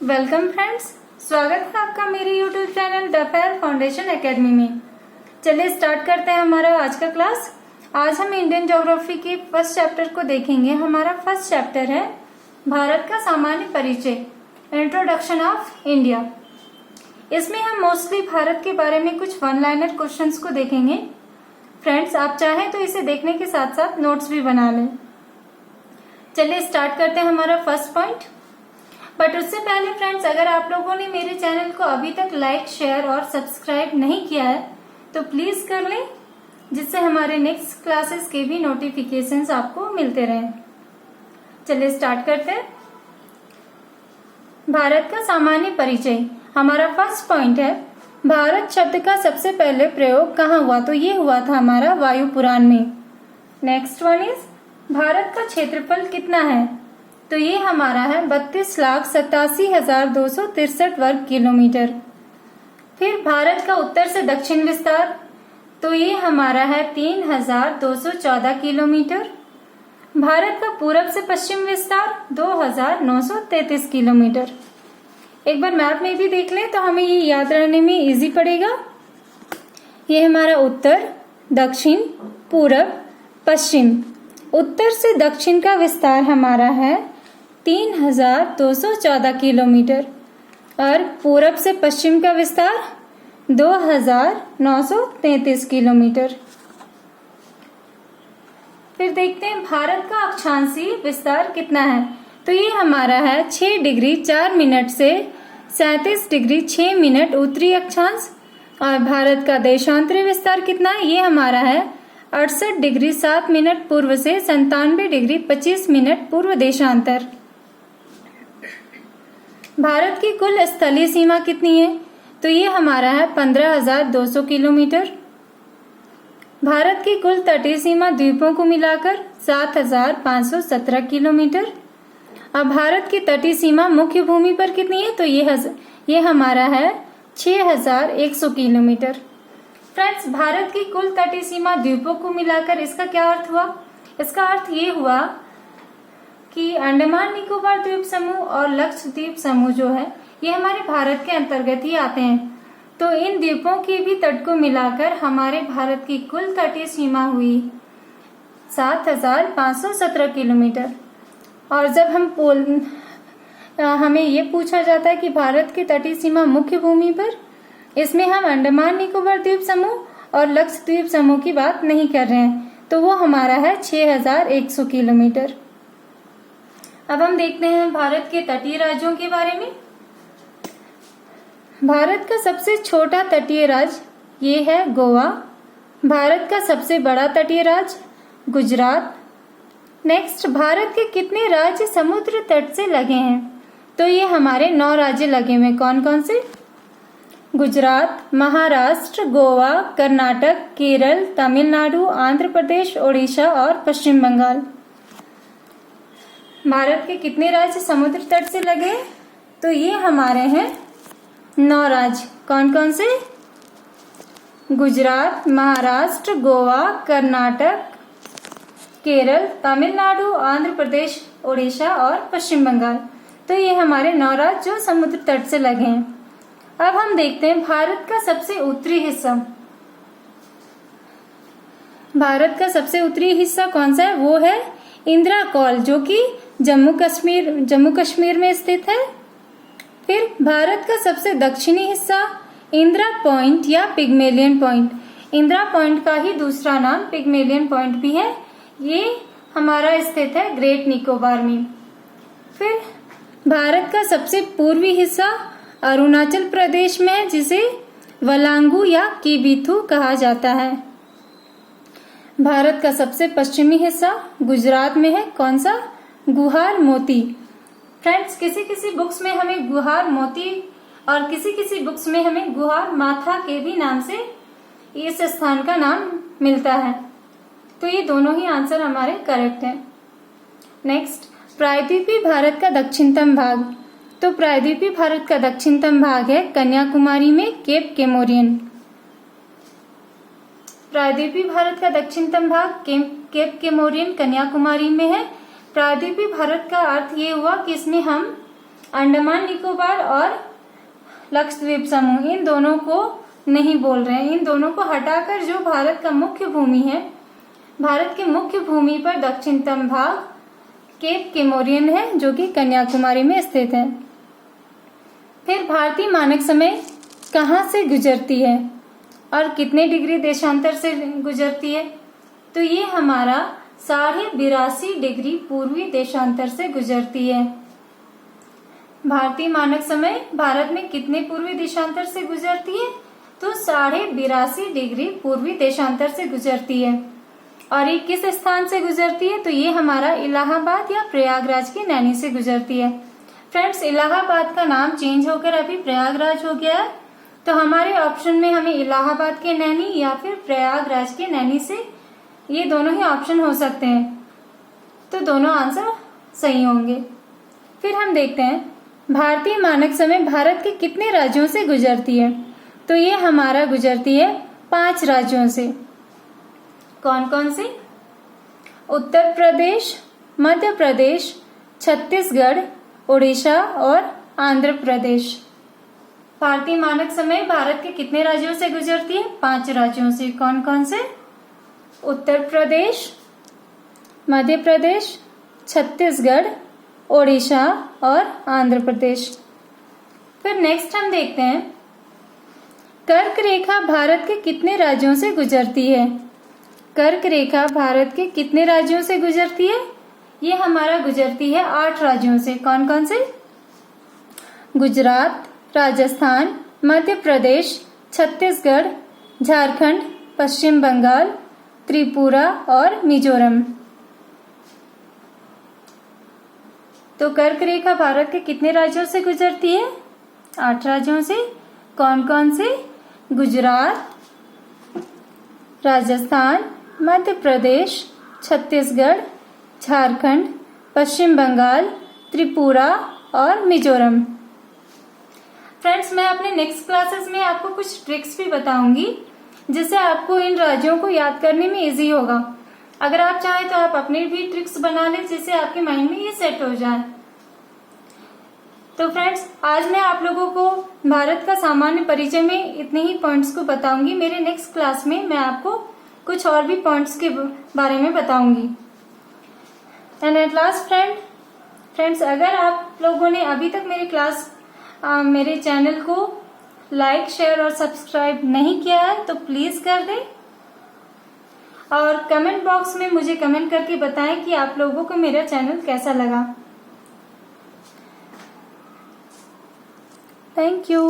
Welcome friends, स्वागत है आपका मेरे YouTube channel the fair foundation academy में। चलिए स्टार्ट करते हैं हमारा आज का क्लास। आज हम इंडियन ज्योग्राफी के फर्स्ट चैप्टर को देखेंगे। हमारा फर्स्ट चैप्टर है भारत का सामान्य परिचय, इंट्रोडक्शन ऑफ इंडिया। इसमें हम मोस्टली भारत के बारे में कुछ वन लाइनर क्वेश्चंस को देखेंगे। फ्रेंड्स, आप चाहें तो इसे देखने के साथ साथ नोट्स भी बना लें। चलिए स्टार्ट करते हैं हमारा फर्स्ट पॉइंट। बट उससे पहले फ्रेंड्स, अगर आप लोगों ने मेरे चैनल को अभी तक लाइक, शेयर और सब्सक्राइब नहीं किया है तो प्लीज कर लें, जिससे हमारे नेक्स्ट क्लासेस के भी नोटिफिकेशंस आपको मिलते रहें। चलिए स्टार्ट करते हैं। भारत का सामान्य परिचय। हमारा फर्स्ट पॉइंट है, भारत शब्द का सबसे पहले प्रयोग कहाँ हुआ? तो ये हुआ था हमारा वायु पुराण में। नेक्स्ट वन इज, भारत का क्षेत्रफल कितना है? तो ये हमारा है 32,87,263 वर्ग किलोमीटर। फिर भारत का उत्तर से दक्षिण विस्तार, तो ये हमारा है 3,214 किलोमीटर। भारत का पूरब से पश्चिम विस्तार 2,933 किलोमीटर। एक बार मैप में भी देख लें तो हमें ये याद रहने में इजी पड़ेगा। ये हमारा उत्तर, दक्षिण, पूरब, पश्चिम। उत्तर से दक्षिण का विस्तार हमारा है 3,214 किलोमीटर और पूरब से पश्चिम का विस्तार 2,933 किलोमीटर। फिर देखते हैं भारत का अक्षांशीय विस्तार कितना है। तो ये हमारा है 6 डिग्री 4 मिनट से 37 डिग्री 6 मिनट उत्तरी अक्षांश। और भारत का देशांतरी विस्तार कितना है? ये हमारा है 68 डिग्री 7 मिनट पूर्व से 97 डिग्री 25 मिनट पूर्व देशांतर। भारत की कुल स्थलीय सीमा कितनी है? तो ये हमारा है 15,200 किलोमीटर। भारत की कुल तटीय सीमा द्वीपों को मिलाकर 7,517 किलोमीटर। अब भारत की तटीय सीमा मुख्य भूमि पर कितनी है? तो ये हमारा है 6,100 किलोमीटर। फ्रेंड्स, भारत की कुल तटीय सीमा द्वीपों को मिलाकर इसका क्या अर्थ हुआ? इसका अर्थ ये हुआ कि अंडमान निकोबार द्वीप समूह और लक्षद्वीप समूह जो है ये हमारे भारत के अंतर्गत ही आते हैं। तो इन द्वीपों के भी तट को मिलाकर हमारे भारत की कुल तटीय सीमा हुई 7,517 किलोमीटर। और जब हमें ये पूछा जाता है कि भारत की तटीय सीमा मुख्य भूमि पर, इसमें हम अंडमान निकोबार द्वीप समूह और लक्षद्वीप समूह की बात नहीं कर रहे हैं, तो वो हमारा है 6,100 किलोमीटर। अब हम देखते हैं भारत के तटीय राज्यों के बारे में। भारत का सबसे छोटा तटीय राज्य ये है गोवा। भारत का सबसे बड़ा तटीय राज्य गुजरात। नेक्स्ट, भारत के कितने राज्य समुद्र तट से लगे हैं? तो ये हमारे 9 राज्य लगे हुए। कौन कौन से? गुजरात, महाराष्ट्र, गोवा, कर्नाटक, केरल, तमिलनाडु, आंध्र प्रदेश, ओडिशा और पश्चिम बंगाल। भारत के कितने राज्य समुद्र तट से लगे? तो ये हमारे हैं 9 राज्य। कौन कौन से? गुजरात, महाराष्ट्र, गोवा, कर्नाटक, केरल, तमिलनाडु, आंध्र प्रदेश, ओडिशा और पश्चिम बंगाल। तो ये हमारे 9 राज्य जो समुद्र तट से लगे हैं। अब हम देखते हैं भारत का सबसे उत्तरी हिस्सा। भारत का सबसे उत्तरी हिस्सा कौन सा है? वो है इंदिरा कौल, जो कि जम्मू कश्मीर में स्थित है। फिर भारत का सबसे दक्षिणी हिस्सा इंदिरा पॉइंट या पिग्मेलियन पॉइंट। इंदिरा पॉइंट का ही दूसरा नाम पिग्मेलियन पॉइंट भी है। ये हमारा स्थित है ग्रेट निकोबार में। फिर भारत का सबसे पूर्वी हिस्सा अरुणाचल प्रदेश में है, जिसे वलांगू या किबिथु कहा जाता है। भारत का सबसे पश्चिमी हिस्सा गुजरात में है। कौन सा? गुहार मोती। फ्रेंड्स, किसी किसी बुक्स में हमें गुहार मोती और किसी किसी बुक्स में हमें गुहार माथा के भी नाम से इस स्थान का नाम मिलता है। तो ये दोनों ही आंसर हमारे करेक्ट हैं। नेक्स्ट, प्रायद्वीपीय भारत का दक्षिणतम भाग। तो प्रायद्वीपीय भारत का दक्षिणतम भाग है कन्याकुमारी में केप केमोरियन। प्रायद्वीपीय भारत का दक्षिणतम भाग केप केमोरियन कन्याकुमारी में है। प्रायद्वीपीय भारत का अर्थ ये हुआ कि इसमें हम अंडमान निकोबार और लक्षद्वीप समूह, इन दोनों को नहीं बोल रहे हैं। इन दोनों को हटाकर जो भारत का मुख्य भूमि है, भारत की मुख्य भूमि पर दक्षिणतम भाग केप केमोरियन है, जो कि कन्याकुमारी में स्थित है। फिर भारतीय मानक समय कहाँ से गुजरती है और कितने डिग्री देशांतर से गुजरती है? तो ये हमारा 82.5 डिग्री पूर्वी देशांतर से गुजरती है। भारतीय मानक समय भारत में कितने पूर्वी देशांतर से गुजरती है? तो 82.5 डिग्री पूर्वी देशांतर से गुजरती है। और ये किस स्थान से गुजरती है? तो ये हमारा इलाहाबाद या प्रयागराज की नैनी से गुजरती है। फ्रेंड्स, इलाहाबाद का नाम चेंज होकर अभी प्रयागराज हो गया है, तो हमारे ऑप्शन में हमें इलाहाबाद के नैनी या फिर प्रयागराज के नैनी से, ये दोनों ही ऑप्शन हो सकते हैं, तो दोनों आंसर सही होंगे। फिर हम देखते हैं भारतीय मानक समय भारत के कितने राज्यों से गुजरती है? तो ये हमारा गुजरती है 5 राज्यों से। कौन कौन से? उत्तर प्रदेश, मध्य प्रदेश, छत्तीसगढ़, उड़ीसा और आंध्र प्रदेश। भारतीय मानक समय भारत के कितने राज्यों से गुजरती है? 5 राज्यों से। कौन कौन से? उत्तर प्रदेश, मध्य प्रदेश, छत्तीसगढ़, ओडिशा और आंध्र प्रदेश। फिर नेक्स्ट हम देखते हैं कर्क रेखा भारत के कितने राज्यों से गुजरती है? कर्क रेखा भारत के कितने राज्यों से गुजरती है? ये हमारा गुजरती है 8 राज्यों से। कौन कौन से? गुजरात, राजस्थान, मध्य प्रदेश, छत्तीसगढ़, झारखंड, पश्चिम बंगाल, त्रिपुरा और मिजोरम। तो कर्क रेखा भारत के कितने राज्यों से गुजरती है? 8 राज्यों से। कौन कौन से? गुजरात, राजस्थान, मध्य प्रदेश, छत्तीसगढ़, झारखंड, पश्चिम बंगाल, त्रिपुरा और मिजोरम। फ्रेंड्स, मैं अपने नेक्स्ट क्लासेस में आपको कुछ ट्रिक्स भी बताऊंगी, जिससे आपको इन राज्यों को याद करने में इजी होगा। अगर आप चाहें तो आप अपने भी ट्रिक्स बना लें, जिससे आपके माइंड में ये सेट हो जाए। तो फ्रेंड्स, आज मैं आप लोगों को भारत का सामान्य परिचय में इतने ही पॉइंट्स को बताऊंगी। मेरे नेक्स्ट क्लास में मैं आपको कुछ और भी पॉइंट्स के बारे में बताऊंगी। एंड एट लास्ट फ्रेंड्स, अगर आप लोगों ने अभी तक मेरे चैनल को लाइक, शेयर और सब्सक्राइब नहीं किया है तो प्लीज कर दें, और कमेंट बॉक्स में मुझे कमेंट करके बताएं कि आप लोगों को मेरा चैनल कैसा लगा। Thank you.